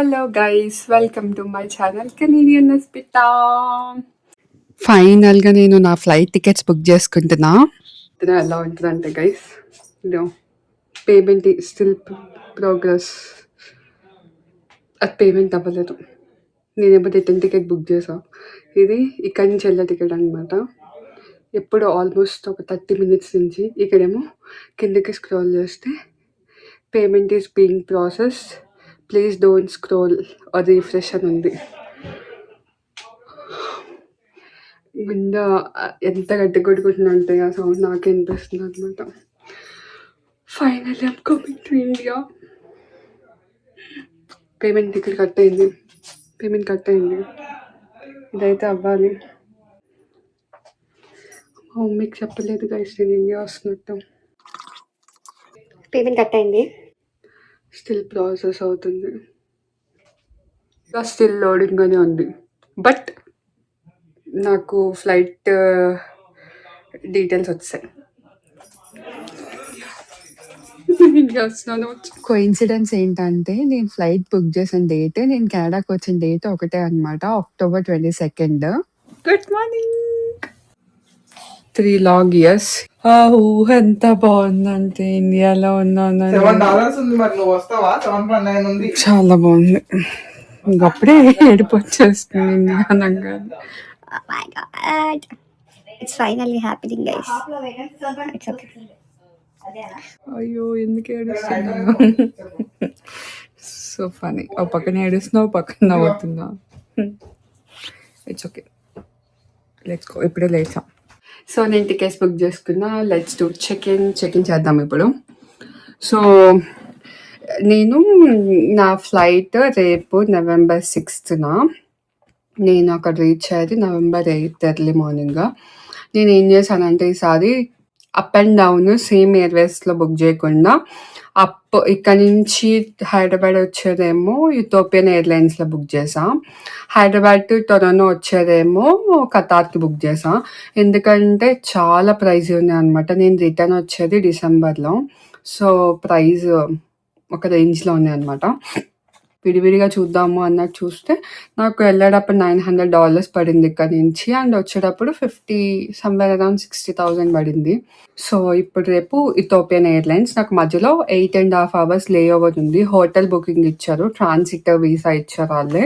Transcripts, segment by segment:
Hello guys, welcome to my channel Canadian Hospital. ఫైనల్‌గా నేను నా ఫ్లైట్ టికెట్స్ బుక్ చేసుకుంటున్నా. ఎలా ఉంటదంటే గైస్, ఇదో పేమెంట్ స్టిల్ ప్రోగ్రెస్. అది పేమెంట్ అవ్వలేదు. నేనేమో రిటర్న్ టికెట్ బుక్ చేశా. ఇది ఇక్కడి నుంచి వెళ్ళే టికెట్ అనమాట. ఎప్పుడు ఆల్మోస్ట్ ఒక 30 మినిట్స్ నుంచి. ఇక్కడేమో కిందకి స్క్రోల్ చేస్తే payment is being processed, please don't scroll or refresh అని ఉంది. గుండె ఎంత గట్టిగా కొట్టుకుంటున్నా అంటే ఆ సౌండ్ నాకే అనిపిస్తుంది అనమాట. Finally I'm coming to India. Payment ticket cut అయింది. ఇదైతే అవ్వాలి. మా మమ్మీకి చెప్పలేదు గైస్ నేను ఇండియా వస్తున్నట్టు. పేమెంట్ కట్ అయింది. స్టిల్ ప్రాసెస్ అవుతుంది. ఇంకా స్టిల్ లోడింగ్ అనే ఉంది. బట్ నాకు ఫ్లైట్ డీటెయిల్స్ వచ్చాయి. ఇండియా వస్తున్నాను. కోఇన్సిడెన్స్ ఏంటంటే నేను ఫ్లైట్ బుక్ చేసిన డేట్, నేను కెనడాకి వచ్చిన డేట్ ఒకటే అనమాట. October 22. Good morning. 3 long years. ఆ ఊహ ఎంత బాగుందంటే ఇండియాలో ఉన్నాను. చాలా బాగుంది. ఇంకప్పుడే ఏడుపు వచ్చేస్తుంది ఇండియా అనగానే. Oh my god. It's finally happening, guys. It's okay. అయ్యో ఎందుకు ఏడుస్తున్నాను. So funny. ఓ పక్కన ఏడుస్తున్నావు, పక్కన నవ్వుతున్నా. It's okay, let's go. ఇప్పుడే లేచాం. సో నేను టికెట్స్ బుక్ చేసుకున్నా. లెట్స్ డూ చెక్ ఇన్ చేద్దాం ఇప్పుడు. సో నేను నా ఫ్లైట్ రేపు November 6th. నేను అక్కడ రీచ్ అయ్యేది November 8th ఎర్లీ మార్నింగ్. నేను ఏం చేశానంటే ఈసారి అప్ అండ్ డౌన్ సేమ్ ఎయిర్వేస్లో బుక్ చేయకుండా ఇక్కడ నుంచి హైదరాబాద్ వచ్చేదేమో యూథోపియన్ ఎయిర్లైన్స్లో బుక్ చేసా. హైదరాబాద్ టు టొరంటో వచ్చేదేమో కతార్కి బుక్ చేసా. ఎందుకంటే చాలా ప్రైజ్ ఉన్నాయి అనమాట. నేను రిటర్న్ వచ్చేది డిసెంబర్లో. సో ప్రైజ్ ఒక రేంజ్లో ఉన్నాయి అనమాట. విడివిడిగా చూద్దాము అన్నట్టు చూస్తే నాకు వెళ్ళేటప్పుడు $900 పడింది ఇక్కడ నుంచి. అండ్ వచ్చేటప్పుడు 50 సమ్వేర్ అరౌండ్ 60,000 పడింది. సో ఇప్పుడు రేపు ఇథోపియన్ ఎయిర్లైన్స్. నాకు మధ్యలో 8.5 hours లే ఓవర్ ఉంది. హోటల్ బుకింగ్ ఇచ్చారు, ట్రాన్సిట్ వీసా ఇచ్చారు వాళ్ళే.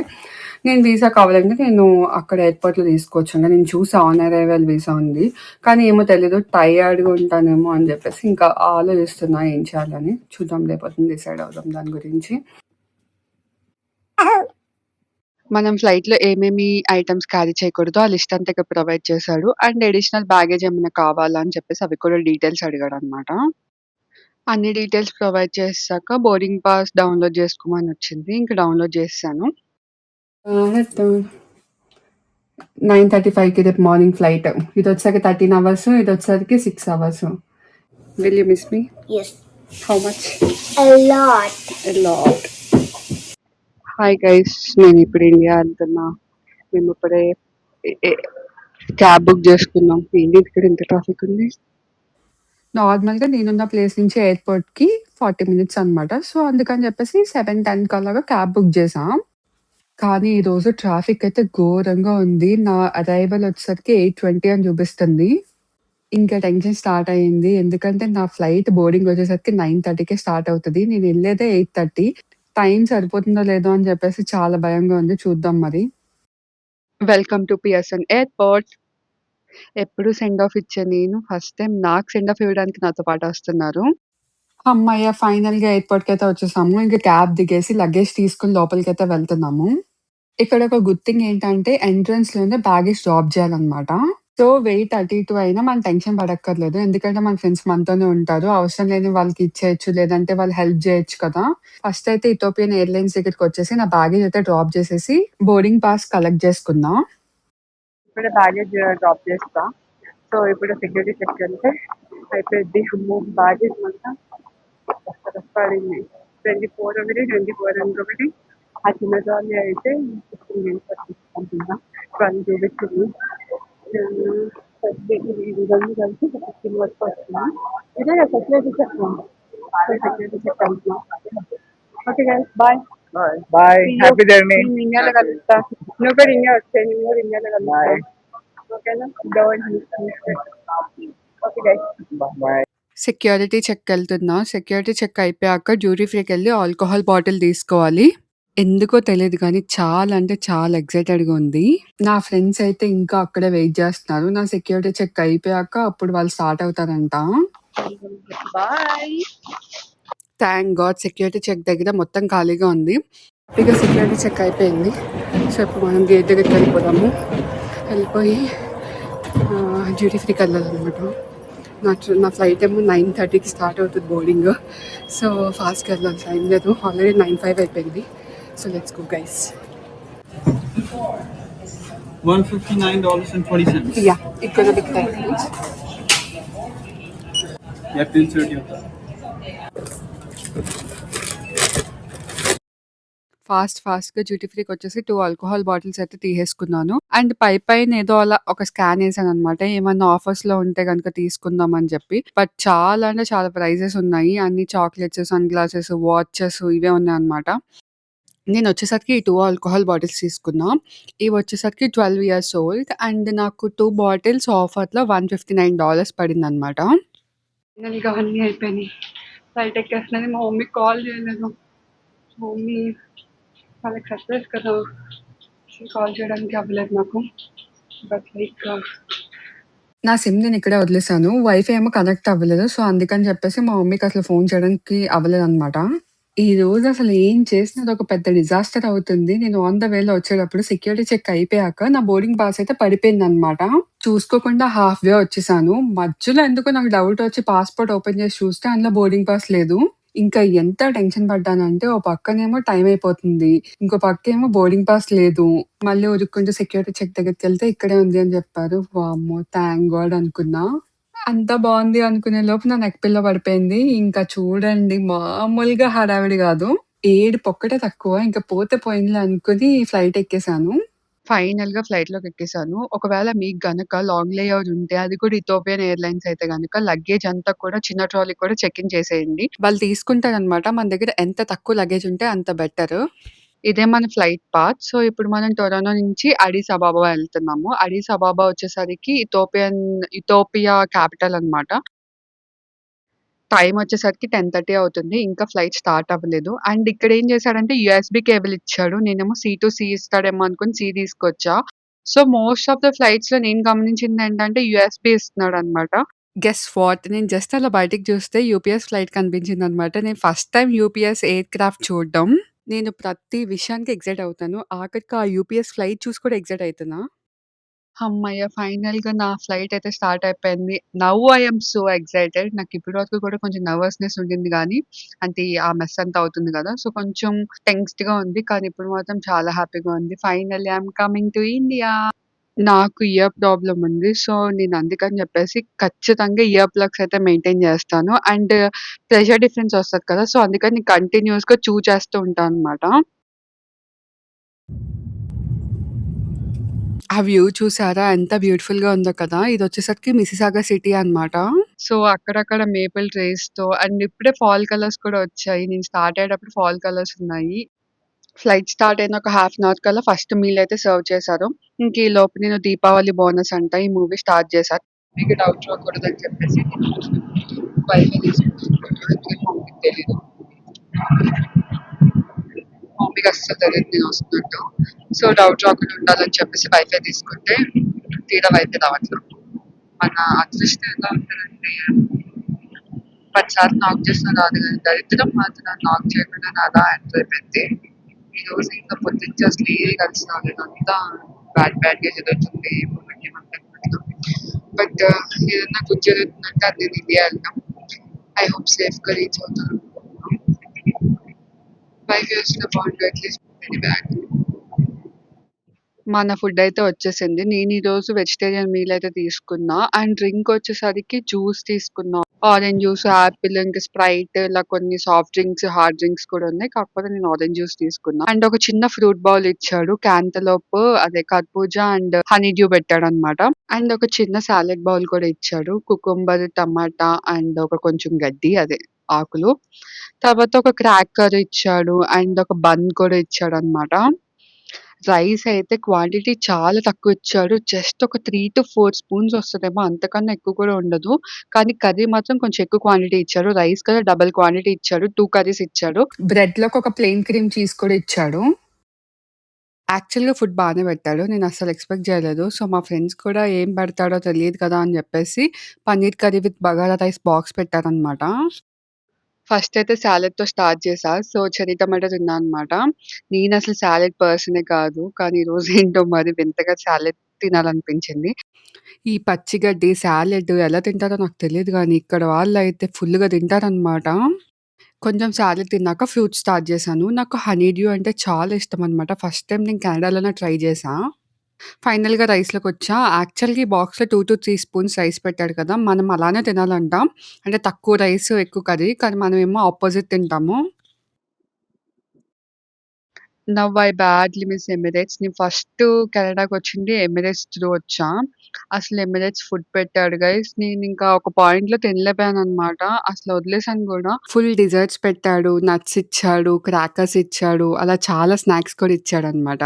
నేను వీసా కావాలంటే నేను అక్కడ ఎయిర్పోర్ట్లో తీసుకోవచ్చు. నేను చూసా ఆన్ అరైవల్ వీసా ఉంది, కానీ ఏమో తెలీదు, టైర్డ్గా ఉంటానేమో అని చెప్పేసి ఇంకా ఆలోచిస్తున్నా ఏం చేయాలని. చూద్దాం, రేపు డిసైడ్ అవుదాం దాని గురించి. మనం ఫ్లైట్‌లో ఏమేమి ఐటెమ్స్ క్యారీ చేయకూడదో ఆ లిస్ట్ అంతా ఇక్కడ ప్రొవైడ్ చేశాడు. అండ్ అడిషనల్ బ్యాగేజ్ ఏమైనా కావాలా అని చెప్పేసి అవి కూడా డీటెయిల్స్ అడిగాడనమాట. అన్ని డీటెయిల్స్ ప్రొవైడ్ చేశాక బోర్డింగ్ పాస్ డౌన్లోడ్ చేసుకోమని వచ్చింది. ఇంకా డౌన్లోడ్ చేశాను. 9:35కి రేపు మార్నింగ్ ఫ్లైట్. ఇది వచ్చాక 13 hours, ఇది వచ్చేసరికి 6 hours. Will you miss me? Yes. How much? A lot. Hi guys, నేను ఇప్పుడు ఇండియా వెళ్తున్నా. మేము ఇప్పుడే క్యాబ్ బుక్ చేసుకున్నాం. ఏంటి ఇక్కడ ఇంత ట్రాఫిక్ ఉంది. నార్మల్గా నేనున్న ప్లేస్ నుంచి ఎయిర్పోర్ట్కి 40 minutes అనమాట. సో అందుకని చెప్పేసి 7:10 అలాగా క్యాబ్ బుక్ చేసాం. కానీ ఈరోజు ట్రాఫిక్ అయితే ఘోరంగా ఉంది. నా అరైవల్ వచ్చేసరికి 8:20 అని చూపిస్తుంది. ఇంకా టెన్షన్ స్టార్ట్ అయింది. ఎందుకంటే నా ఫ్లైట్ బోర్డింగ్ వచ్చేసరికి 9:30కే స్టార్ట్ అవుతుంది. నేను వెళ్ళేదే 8:30. టైం సరిపోతుందో లేదో అని చెప్పేసి చాలా భయంగా ఉంది. చూద్దాం మరి. Welcome to Pearson airport. ఎప్పుడు సెండ్ ఆఫ్ ఇచ్చే నేను ఫస్ట్ టైం నాకు సెండ్ ఆఫ్ ఇవ్వడానికి నాతో పాటు వస్తున్నారు. అమ్మయ్య, ఫైనల్‌గా ఎయిర్‌పోర్ట్‌కైతే వచ్చేసాము. ఇంకా క్యాబ్ దిగేసి లగేజ్ తీసుకొని లోపలికైతే వెళ్తున్నాము. ఇక్కడ ఒక గుడ్ థింగ్ ఏంటంటే ఎంట్రన్స్‌లోనే బ్యాగేజ్ డ్రాప్ చేయాలనమాట. సో వెయిట్ అటు ఇటు అయినా మనం టెన్షన్ పడక్కర్లేదు. ఎందుకంటే మన ఫ్రెండ్స్ మనతోనే ఉంటారు. అవసరం లేని వాళ్ళకి ఇచ్చేయొచ్చు, లేదంటే వాళ్ళు హెల్ప్ చేయొచ్చు కదా! ఫస్ట్ అయితే ఇథోపియన్ ఎయిర్‌లైన్స్ దగ్గరికి వచ్చేసి నా బ్యాగేజ్ అయితే డ్రాప్ చేసేసి బోర్డింగ్ పాస్ కలెక్ట్ చేసుకున్నా. ఇప్పుడే బ్యాగేజ్ డ్రాప్ చేస్తా. సో ఇప్పుడు సెక్యూరిటీ చెక్ వెళ్తే అయిపోయింది. అమ్మో, బ్యాగేజ్ మొత్తం పడింది. 24 ఒకటి, 24 ఇంకొకటి. ఆ చిన్న ట్రాలీ అయితే 15 minutes పట్టించుకుంటున్నా. 12 చూపిస్తుంది. ఇది రెండు కలిసి 15 వరకు వస్తుంది. ఇదే సెక్యూరిటీ చెక్. సెక్యూరిటీ చెక్ వెళ్తున్నాం. Okay guys, bye. Bye. Happy journey. నేను ఇండియాలో కలుస్తా. నువ్వు కూడా ఇండియా వచ్చాయి, నేను కూడా ఇండియాలో కలుస్తా. ఓకేనా? Okay guys. Bye. Security check వెళ్తున్నా. సెక్యూరిటీ చెక్ అయిపోయాక డ్యూటీ ఫ్రీకి వెళ్ళి ఆల్కహాల్ బాటిల్ తీసుకోవాలి. ఎందుకో తెలీదు కానీ చాలా అంటే చాలా ఎక్సైటెడ్‌గా ఉంది. నా ఫ్రెండ్స్ అయితే ఇంకా అక్కడే వెయిట్ చేస్తున్నారు. నా సెక్యూరిటీ చెక్ అయిపోయాక అప్పుడు వాళ్ళు స్టార్ట్ అవుతారంట. Boy. Thank God security check దగ్గర మొత్తం ఖాళీగా ఉంది. ఇక సెక్యూరిటీ చెక్ అయిపోయింది. సో ఇప్పుడు మనం గేట్ దగ్గరికి వెళ్ళిపోదాము. వెళ్ళిపోయి డ్యూటీ ఫ్రీకి వెళ్ళాలన్నమాట. నా ఫ్లైట్ ఏమో 9:30కి స్టార్ట్ అవుతుంది బోర్డింగ్. సో ఫాస్ట్‌గా వెళ్ళాలి, టైం లేదు. ఆల్రెడీ 9:05 అయిపోయింది. So let's go guys. $159.20. Yeah ఇక్కడ బిగ్ టైం. Yeah, till 30 होता है. ఫాస్ట్‌గా డ్యూటీ ఫ్రీకి వచ్చేసి 2 ఆల్కహాల్ బాటిల్స్ అయితే తీసేసుకున్నాను. అండ్ పైన ఏదో అలా ఒక స్కాన్ ఏసాననమాట. ఏమన్నా ఆఫర్స్‌లో ఉంటే గనుక తీసుకుందాం అని చెప్పి. బట్ చాలా అంటే చాలా ప్రైజెస్ ఉన్నాయి. అన్ని చాక్లెట్స్, సన్ గ్లాసెస్, వాచెస్ ఇవే ఉన్నాయన్నమాట. నేనొచ్చేసరికి ఈ 2 ఆల్కహాల్ బాటిల్స్ తీసుకున్నా. ఇవి వచ్చేసరికి 12 ఇయర్స్ ఓల్డ్ అండ్ నాకు 2 బాటిల్స్ ఆఫర్‌లో $159 పడిందనమాట. ఫైనల్‌గా అన్నీ అయిపోయినాయి. ఫ్లైట్ ఎక్కేస్తున్నది. మా మమ్మీకి కాల్ చేయలేదు. మా మమ్మీ వాళ్ళకి సర్ప్రైజ్ కదా! కాల్ చేయడానికి అవ్వలేదు నాకు. బట్ నా సిమ్ నేను ఇక్కడే వదిలేసాను. వైఫై ఏమో కనెక్ట్ అవ్వలేదు. సో, అందుకని చెప్పేసి మా మమ్మీకి అసలు ఫోన్ చేయడానికి అవ్వలేదనమాట. ఈరోజు అసలు ఏం చేసినా అదొక పెద్ద డిజాస్టర్ అవుతుంది. నేను ఆన్ ద వేలో వచ్చేటప్పుడు సెక్యూరిటీ చెక్ అయిపోయాక నా బోర్డింగ్ పాస్ అయితే పడిపోయిందనమాట. చూసుకోకుండా హాఫ్ వే వచ్చేసాను. మధ్యలో ఎందుకో నాకు డౌట్ వచ్చి పాస్‌పోర్ట్ ఓపెన్ చేసి చూస్తే అందులో బోర్డింగ్ పాస్ లేదు. ఇంకా ఎంత టెన్షన్ పడ్డానంటే ఓ పక్కనేమో టైం అయిపోతుంది. ఇంకో పక్కేమో బోర్డింగ్ పాస్ లేదు. మళ్ళీ ఉరుక్కుంటూ సెక్యూరిటీ చెక్ దగ్గరికెళ్తే ఇక్కడే ఉంది అని చెప్పారు. వామ్మో! థాంక్ గాడ్ అనుకున్నా. అంతా బావుంది అనుకునే లోపు నా నెక్ పిల్ల పడిపోయింది. ఇంకా చూడండి మామూలుగా హడావిడి గాదు. ఏడుపొక్కటే తక్కువ. ఇంక పోతే పోయిందిలే అనుకుని ఫ్లైట్ ఎక్కేసాను. ఫైనల్‌గా ఫ్లైట్‌లోకి ఎక్కేసాను. ఒకవేళ మీకు గనక లాంగ్ లేఓవర్ ఉంటే అది కూడా ఇథియోపియన్ ఎయిర్‌లైన్స్ అయితే గనక లగేజ్ అంతా కూడా చిన్న ట్రాలీ కూడా చెక్ ఇన్ చేసేయండి. వాళ్ళు తీసుకుంటారనమాట. మన దగ్గర ఎంత తక్కువ లగేజ్ ఉంటే అంత బెటరు. ఇదే మన ఫ్లైట్ పాత్. సో, ఇప్పుడు మనం టొరంటో నుంచి అడిస్ అబాబా వెళ్తున్నాము. అడిస్ అబాబా వచ్చేసరికి ఇథియోపియా క్యాపిటల్ అనమాట. టైమ్ వచ్చేసరికి 10:30 అవుతుంది. ఇంకా ఫ్లైట్ స్టార్ట్ అవ్వలేదు. అండ్ ఇక్కడ ఏం చేశాడంటే యూఎస్‌బీ కేబుల్ ఇచ్చాడు. నేనేమో సి టు సి ఇస్తాడేమో అనుకుని సి తీసుకొచ్చా. సో, మోస్ట్ ఆఫ్ ద ఫ్లైట్స్‌లో నేను గమనించిందేంటంటే యూఎస్‌బీ ఇస్తున్నాడనమాట. Guess what? నేను జస్ట్ అలా బయటికి చూస్తే యూపీఎస్ ఫ్లైట్ కనిపించిందనమాట. నేను first time UPS aircraft చూడడం. నేను ప్రతి విషయానికి ఎక్సైట్ అవుతాను. ఆఖరికి ఆ యూపీఎస్ ఫ్లైట్ చూసి కూడా ఎక్సైట్ అయితున్నా. హమ్మయ్య! ఫైనల్‌గా నా ఫ్లైట్ అయితే స్టార్ట్ అయిపోయింది. Now I am so excited. నాకు ఇప్పటి వరకు కూడా కొంచెం నర్వస్‌నెస్ ఉండింది గానీ, అంటే ఆ మెస్ అంతా అవుతుంది గదా! సో, కొంచెం టెన్స్డ్‌గా ఉంది. కానీ ఇప్పుడు మాత్రం చాలా హ్యాపీగా ఉంది. Finally I am coming to India. నాకు ఇయర్ ప్రాబ్లమ్ ఉంది. సో, నేను అందుకని జెప్పేసి ఖచ్చితంగా ఇయర్ ప్లగ్స్ అయితే మెయింటైన్ జేస్తాను. అండ్ ప్రెషర్ డిఫరెన్స్ వస్తది కదా! సో, అందుకని కంటిన్యూయస్‌గా చేస్తూ ఉంటానన్నమాట. ఆ వ్యూ చూసారా? ఎంత బ్యూటిఫుల్‌గా ఉందో కదా! ఇదొచ్చేసరికి మిసిసాగా సిటీ అన్నమాట. సో, అక్కడక్కడ మేపుల్ ట్రీస్‌తో అండ్ ఇప్పుడే ఫాల్ కలర్స్ కూడా వచ్చాయి. నేను స్టార్ట్ అయ్యేటప్పుడు ఫాల్ కలర్స్ ఉన్నాయి. ఫ్లైట్ స్టార్ట్ అయిన ఒక హాఫ్ అన్ అవర్ కల్లా ఫస్ట్ మీల్ అయితే సర్వ్ చేశారు. ఇంక ఈలోపు నేను దీపావళి బోనస్ అంట ఈ మూవీ స్టార్ట్ చేశాను. మీకు డౌట్ రాకూడదని చెప్పేసి వైఫై తీసుకున్నాను. మమ్మీకి తెలీదు. మమ్మీకి అస్సలు తెలీదు నేను వస్తున్నట్టు. సో, డౌట్ రాకుండా ఉండాలని చెప్పేసి వైఫై తీసుకుంటే తీరా వైఫై రావట్లేదు. మన అదృష్టం ఎలా ఉంటదంటే 10 సార్లు నాక్ చేసినా రాదు గానీ దరిద్రం మాత్రం నాక్ చేయకుండానే అలా ఎంటర్ అయిపోయింది. ఈరోజు ఇంకా పొద్దున్నుంచి అసలు ఏది కలిసి రాలేదు. అంతా బ్యాడ్‌గా జరుగుతుంది. బట్ ఏదన్నా గుడ్ జరుగుతుందంటే అది నేను ఇండియా ఎళ్ళడం. ఐ హోప్ సేఫ్‌గా రీచ్ అవుతాను. వైఫై వచ్చినా బావుండు అట్‌లీస్ట్ మనీ బ్యాక్. మన ఫుడ్ అయితే వచ్చేసింది. నేను ఈరోజు వెజిటేరియన్ మీల్ అయితే తీసుకున్నా. అండ్ డ్రింక్ వచ్చేసరికి జ్యూస్ తీసుకున్నా. ఆరెంజ్ జ్యూస్, యాపిల్, ఇంకా స్ప్రైట్ ఇలా కొన్ని సాఫ్ట్ డ్రింక్స్, హార్డ్ డ్రింక్స్ కూడా ఉన్నాయి. కాకపోతే నేను ఆరెంజ్ జ్యూస్ తీసుకున్నా. అండ్ ఒక చిన్న ఫ్రూట్ బౌల్ ఇచ్చాడు. క్యాంటలోప్, అదే కర్బూజా అండ్ హనీ డ్యూ పెట్టాడన్నమాట. అండ్ ఒక చిన్న సాలడ్ బౌల్ కూడా ఇచ్చాడు. కుకుంబర్, టమాటా అండ్ ఒక కొంచెం గడ్డి అదే ఆకులు. తర్వాత ఒక క్రాకర్ ఇచ్చాడు. అండ్ ఒక బన్ కూడా ఇచ్చాడన్నమాట. రైస్ అయితే క్వాంటిటీ చాలా తక్కువ ఇచ్చాడు. జస్ట్ ఒక 3-4 స్పూన్స్ వస్తదేమో, అంతకన్నా ఎక్కువ కూడా ఉండదు. కానీ కర్రీ మాత్రం కొంచెం ఎక్కువ క్వాంటిటీ ఇచ్చాడు. రైస్ కదా డబుల్ క్వాంటిటీ ఇచ్చాడు. 2 కర్రీస్ ఇచ్చాడు. బ్రెడ్‌లోకి ఒక ప్లెయిన్ క్రీమ్ చీజ్ కూడా ఇచ్చాడు. యాక్చువల్‌గా ఫుడ్ బానే పెట్టాడు. నేను అస్సలు ఎక్స్‌పెక్ట్ చేయలేదు. సో, మా ఫ్రెండ్స్ కూడా ఏం పెడతాడో తెలీదు కదా అని చెప్పేసి paneer curry with bagara rice box పెట్టారనమాట. ఫస్ట్ అయితే సాలడ్‌తో స్టార్ట్ చేశా. సో, చెర్రీ టమాటో తిన్నా అనమాట. నేనసలు సాలడ్ పర్సనే కాదు. కానీ ఈరోజు ఏంటో మరి వింతగా సాలడ్ తినాలనిపించింది. ఈ పచ్చిగడ్డి, సాలడ్ ఎలా తింటారో నాకు తెలీదు గానీ, ఇక్కడ వాళ్ళైతే ఫుల్‌గా తింటారనమాట. కొంచెం సాలడ్ తిన్నాక ఫ్రూట్స్ స్టార్ట్ చేశాను. నాకు హనీ డ్యూ అంటే చాలా ఇష్టమనమాట. ఫస్ట్ టైమ్ నేను కెనడాలోనే ట్రై చేశా. ఫైనల్‌గా రైస్‌లోకొచ్చా. యాక్చువల్‌గా ఈ బాక్స్‌లో 2-3 స్పూన్స్ రైస్ పెట్టాడు కదా! మనం అలానే తినాలంట. అంటే తక్కువ రైస్, ఎక్కువ కర్రీ. కానీ మనమేమో అపోజిట్ తింటాము. Now I badly miss Emirates. నేను ఫస్ట్ కెనడాకొచ్చింది ఎమిరేట్స్ త్రూ వచ్చా. అసలు ఎమిరేట్స్ ఫుడ్ పెట్టాడు గైస్. నేనింకా ఒక పాయింట్‌లో తినలేకపోయాననమాట. అసలు వదిలేసాను గూడా. ఫుల్ డిజర్ట్స్ పెట్టాడు. నట్స్ ఇచ్చాడు. క్రాకర్స్ ఇచ్చాడు. అలా చాలా స్నాక్స్ కూడా ఇచ్చాడనమాట.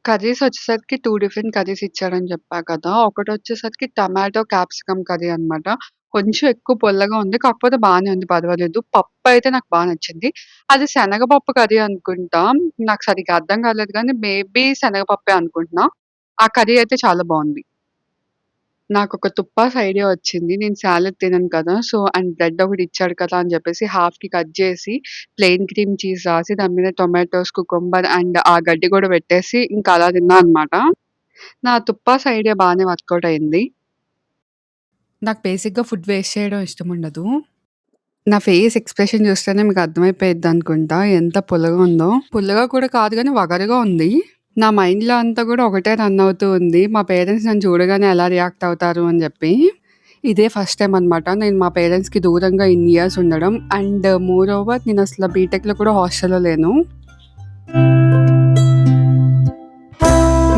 కర్రీస్ వచ్చేసరికి 2 డిఫరెంట్ కర్రీస్ ఇచ్చాడని చెప్పా కదా! ఒకటొచ్చేసరికి టమాటో, క్యాప్సికమ్ కర్రీ అనమాట. కొంచెం ఎక్కువ పుల్లగా ఉంది. కాకపోతే బానే ఉంది, పర్వాలేదు. పప్పయితే నాకు బా నచ్చింది. అది శనగపప్పు కర్రీ అనుకుంటా. నాకు సరిగ్గా అర్థం కాలేదు గానీ, మేబీ శనగపప్పే అనుకుంటున్నా. ఆ కర్రీ అయితే చాలా బావుంది. నాకొక తుప్పాస్ ఐడియా వచ్చింది. నేను సాలడ్ తినను కదా! సో, అండ్ బ్రెడ్ ఒకటి ఇచ్చాడు కదా అని చెప్పేసి హాఫ్‌కి కట్ చేసి ప్లెయిన్ క్రీమ్ చీజ్ రాసి దాని మీద టొమాటోస్, కుకుంబర్ అండ్ ఆ గడ్డి కూడా పెట్టేసి ఇంకా అలా తిన్నా అనమాట. నా తుప్పాస్ ఐడియా బానే వర్కౌట్ అయింది. నాకు బేసిక్‌గా ఫుడ్ వేస్ట్ చేయడం ఇష్టముండదు. నా ఫేస్ ఎక్స్‌ప్రెషన్ చూస్తేనే మీకు అర్థమైపోయిద్దనుకుంటా ఎంత పుల్లగా ఉందో. పుల్లగా కూడా కాదు గానీ వగరుగా ఉంది. నా మైండ్‌లో అంతా కూడా ఒకటే రన్ అవుతూ ఉంది. మా పేరెంట్స్ నన్ను చూడగానే ఎలా రియాక్ట్ అవుతారు అని చెప్పి. ఇదే ఫస్ట్ టైమ్ అనమాట. నేను మా పేరెంట్స్‌కి దూరంగా ఇన్ని ఇయర్స్ ఉండడం. అండ్ మోర్ ఓవర్ నేనసల బీటెక్‌లో కూడా హాస్టల్‌లో లేను.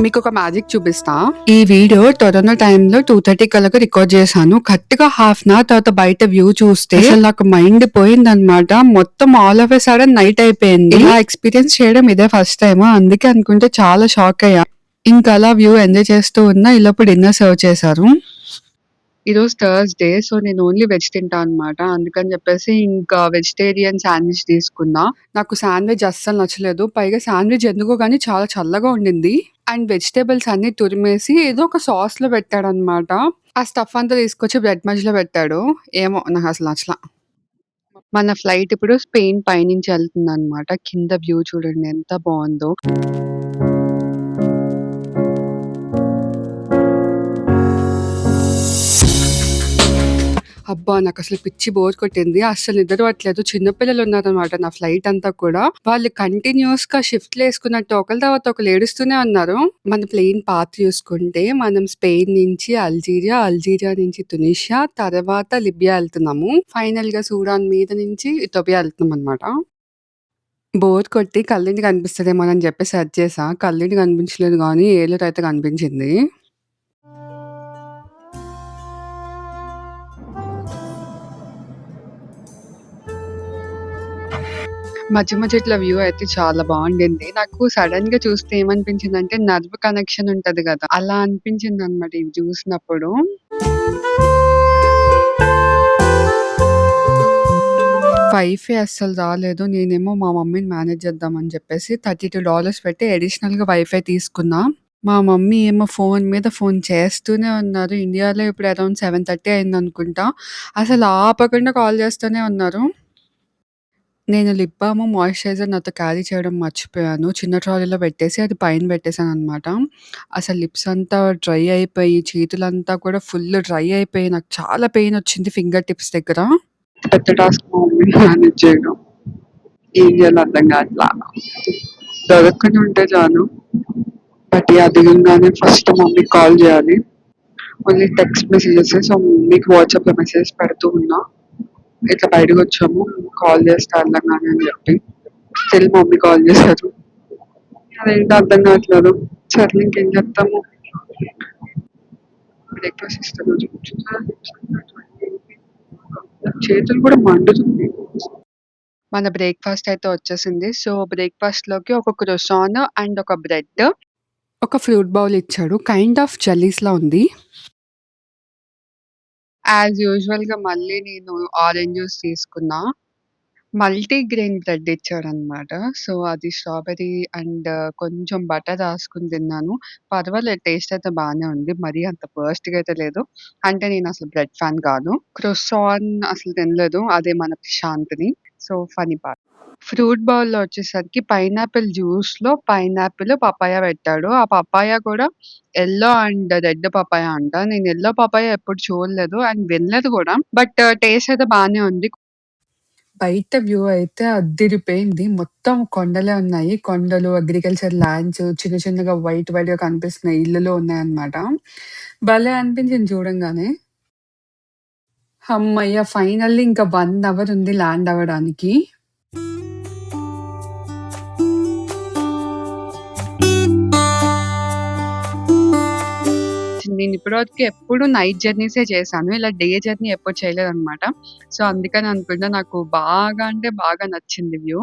మీకొక మ్యాజిక్ చూపిస్తా. ఈ వీడియో టొరంటో టైమ్‌లో 2:30 కల్లా రికార్డ్ చేశాను. కరెక్ట్‌గా హాఫ్ అన్ అవర్ తర్వాత బయట వ్యూ చూస్తే అసలు నాకు మైండ్ పోయిందనమాట. మొత్తం all of a sudden night అయిపోయింది. ఇలా ఎక్స్‌పీరియన్స్ చేయడం ఇదే ఫస్ట్ టైమ్. అందుకే అనుకుంటే చాలా షాక్ అయ్యా. ఇంకా అలా వ్యూ ఎంజాయ్ చేస్తూ ఉన్నా. ఈలోపు డిన్నర్ సర్వ్ చేశారు. ఈరోజు థర్స్‌డే. సో, నేను ఓన్లీ వెజ్ తింటా అనమాట. అందుకని చెప్పేసి ఇంకా వెజిటేరియన్ శాండ్విచ్ తీసుకున్నా. నాకు శాండ్విచ్ అస్సలు నచ్చలేదు. పైగా శాండ్విచ్ ఎందుకో గానీ చాలా చల్లగా ఉండింది. అండ్ వెజిటబుల్స్ అన్నీ తురిమేసి ఏదో ఒక సాస్‌లో పెట్టాడనమాట. ఆ స్టఫ్ అంతా తీసుకొచ్చి బ్రెడ్ మధ్యలో పెట్టాడు. ఏమో నాకసలు నచ్చల. మన ఫ్లైట్ ఇప్పుడు స్పెయిన్ పైనుంచి ఎళ్తుందనమాట. కింద వ్యూ చూడండి ఎంత బావుందో. అబ్బా! నాకసలు పిచ్చి బోర్ కొట్టింది. అస్సలు నిద్ర పట్టలేదు. చిన్న పిల్లలున్నారనమాట నా ఫ్లైట్ అంతా కూడా. వాళ్ళు కంటిన్యూయస్‌గా షిఫ్ట్‌లేసుకున్నట్టు ఒకళ్ళ తర్వాత ఒకళ్ళు ఏడుస్తూనే ఉన్నారు. మన ప్లేన్ పాత్ చూసుకుంటే మనం స్పెయిన్ నుంచి అల్జీరియా, అల్జీరియా నుంచి తునిషియా, తర్వాత లిబియా ఎళ్తున్నాము. ఫైనల్‌గా సూడాన్ మీద నుంచి ఇథియోపియా ఎళ్తున్నామనమాట. బోర్ కొట్టి కళ్ళింటి కనిపిస్తదేమోనని చెప్పి సెర్చ్ చేశా. కళ్ళింటి కనిపించలేదు గానీ ఏలూరైతే కనిపించింది. మధ్య మధ్య ఇట్లా వ్యూ అయితే చాలా బావుండింది. నాకు సడెన్‌గా చూస్తే ఏమనిపించిందంటే నర్వ్ కనెక్షన్ ఉంటది గదా! అలా అనిపించిందనమాట ఇది చూసినప్పుడు. వైఫై అస్సలు రాలేదు. నేనేమో మా మమ్మీని మేనేజ్ చేద్దామని చెప్పేసి $32 పెట్టి అడిషనల్‌గా వైఫై తీసుకున్నా. మా మమ్మీ ఏమో ఫోను మీద ఫోను చేస్తూనే ఉన్నారు. ఇండియాలో ఇప్పుడు అరౌండ్ 7:30 అయిందనుకుంటా. అసలు ఆపకుండా కాల్ చేస్తూనే ఉన్నారు. నేను లిప్ బామ్, మాయిశ్చరైజర్ నాతో క్యారీ చేయడం మర్చిపోయాను. చిన్న ట్రాలీలో పెట్టేసి అది పైన పెట్టేసాననమాట. అసలు లిప్స్ అంతా డ్రై అయిపోయి, చేతులంతా కూడా ఫుల్ డ్రై అయిపోయి నాకు చాలా పెయినొచ్చింది ఫింగర్ టిప్స్ దగ్గర. పెద్ద టాస్క్ మా మమ్మీని మేనేజ్ చేయడం. ఏం చేయాలో అర్థం కాట్లా. దొరకకుండా ఉంటే చాలు. But yeah! దిగంగానే ఫస్ట్ మమ్మీకి కాల్ చేయాలి. Only text messages. సో మీకు వాట్సాప్లో మెసేజ్ పెడుతూ ఉన్నా, ఇట్లా బయటకు వచ్చాము, కాల్ చేస్తా వెళ్ళంగానే అని చెప్పి. స్టిల్ మమ్మీ కాల్ చేశారు, అదేంటో అర్థం కావట్లేదు. సర్లే ఇంకేం చేస్తాము. బ్రేక్ఫాస్ట్ ఇస్తాను, చేతులు కూడా మండుతుంది. మన బ్రేక్ఫాస్ట్ అయితే వచ్చేసింది. సో బ్రేక్ఫాస్ట్ లోకి ఒక క్రోసాన్ అండ్ ఒక బ్రెడ్, ఒక ఫ్రూట్ బౌల్ ఇచ్చాడు. కైండ్ ఆఫ్ జెల్లీస్ లా ఉంది. యాజ్ యూజువల్ గా మళ్ళీ నేను ఆరెంజ్ జ్యూస్ తీసుకున్నా. మల్టీ గ్రెయిన్ బ్రెడ్ ఇచ్చాడనమాట. సో అది స్ట్రాబెర్రీ అండ్ కొంచెం బటర్ రాసుకుని తిన్నాను. పర్వాలేదు, టేస్ట్ అయితే బానే ఉంది. మరీ అంత బర్స్ట్‌గా అయితే లేదు. అంటే నేను అసలు బ్రెడ్ ఫ్యాన్ కాదు. క్రోసాన్ అసలు తినలేదు. అదే మన ప్రశాంత్‌ని. So funny part. ఫ్రూట్ బౌల్‌లో వచ్చేసరికి పైనాపిల్ జ్యూస్‌లో పైనాపిల్, పపాయ పెట్టాడు. ఆ పపాయ కూడా యెల్లో అండ్ రెడ్ పపాయ అంట. నేను యెల్లో పపాయ ఎప్పుడు చూడలేదు అండ్ వినలేదు కూడా. బట్ టేస్ట్ అయితే బానే ఉంది. బయట వ్యూ అయితే అద్దిరిపోయింది. మొత్తం కొండలే ఉన్నాయి. కొండలు, అగ్రికల్చర్ ల్యాండ్స్, చిన్న చిన్నగా వైట్ వైట్‌గా కనిపిస్తున్నాయి. ఇల్లులు ఉన్నాయన్నమాట. భలే అనిపించింది చూడంగానే. హమ్మయ్య! ఫైనల్లీ ఇంకా 1 అవర్ ఉంది ల్యాండ్ అవ్వడానికి. నేను ఇప్పటివరకు ఎప్పుడు నైట్ జర్నీసే చేశాను. ఇలా డే జర్నీ ఎప్పుడు చేయలేదన్నమాట. సో అందుకని అనుకుంటా నాకు బాగా అంటే బాగా నచ్చింది వ్యూ.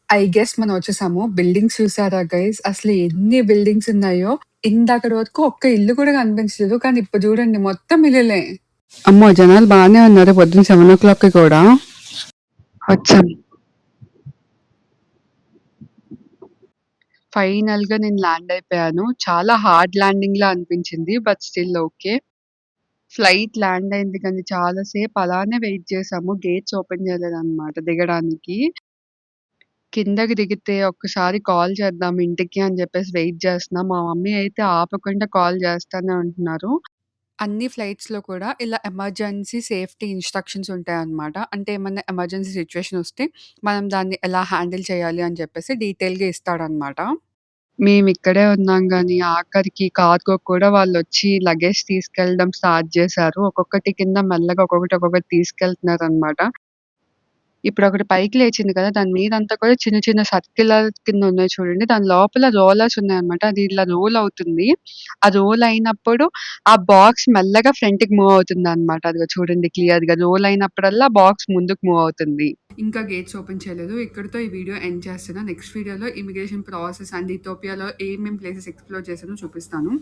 ఐ గెస్ మనం వచ్చేసాము. బిల్డింగ్స్ చూసారా గైస్? అసలు ఎన్ని బిల్డింగ్స్ ఉన్నాయో. ఇందాకటి వరకు ఒక్క ఇల్లు కూడా కనిపించలేదు. కానీ ఇప్పుడు చూడండి మొత్తం ఇల్లులే. అమ్మో! జనాలు బానే ఉన్నారు పొద్దున్న 7:00కి కూడా. వచ్చాం. ఫైనల్‌గా నేను ల్యాండ్ అయిపోయాను. చాలా హార్డ్ ల్యాండింగ్‌లా అనిపించింది. But still okay. Flight land అయింది కానీ చాలా సేపు అలానే వెయిట్ చేసాము. గేట్స్ ఓపెన్ చేయలేదన్నమాట దిగడానికి. కిందకి దిగితే ఒక్కసారి కాల్ చేద్దాం ఇంటికి అని చెప్పేసి వెయిట్ చేస్తున్నా. మా మమ్మీ అయితే ఆపకుండా కాల్ చేస్తానే ఉంటున్నారు. అన్ని ఫ్లైట్స్‌లో కూడా ఇలా ఎమర్జెన్సీ సేఫ్టీ ఇన్‌స్ట్రక్షన్స్ ఉంటాయన్నమాట. అంటే ఏమన్నా ఎమర్జెన్సీ సిట్యుయేషన్ వస్తే మనం దాన్ని ఎలా హ్యాండిల్ చేయాలి అని చెప్పేసి డీటెయిల్‌గా ఇస్తాడన్నమాట. మేమిక్కడే ఉన్నాం గానీ ఆఖరికి కార్గోకి కూడా వాళ్ళొచ్చి లగేజ్ తీసుకెళ్ళడం స్టార్ట్ చేశారు. ఒక్కొక్కటి కింద మెల్లగా ఒక్కొక్కటి తీసుకెళ్తున్నారన్నమాట. ఇప్పుడొకటి పైకి లేచింది కదా! దాని మీదంతా కూడా చిన్న చిన్న సర్కిల్ కింద ఉన్నాయి చూడండి. దాని లోపల రోలర్స్ ఉన్నాయన్నమాట. అది ఇలా రోల్ అవుతుంది. ఆ రోల్ అయినప్పుడు ఆ బాక్స్ మెల్లగా ఫ్రంట్‌కి మూవ్ అవుతుందన్నమాట. అదిగో చూడండి క్లియర్‌గా రోల్ అయినప్పుడల్లా బాక్స్ ముందుకు మూవ్ అవుతుంది. ఇంకా గేట్స్ ఓపెన్ చేయలేదు. ఇక్కడితో ఈ వీడియో ఎండ్ చేస్తున్నా. నెక్స్ట్ వీడియోలో ఇమిగ్రేషన్ ప్రాసెస్ అండ్ ఇథియోపియాలో ఏమేం ప్లేసెస్ ఎక్స్‌ప్లోర్ చేశానో చూపిస్తాను.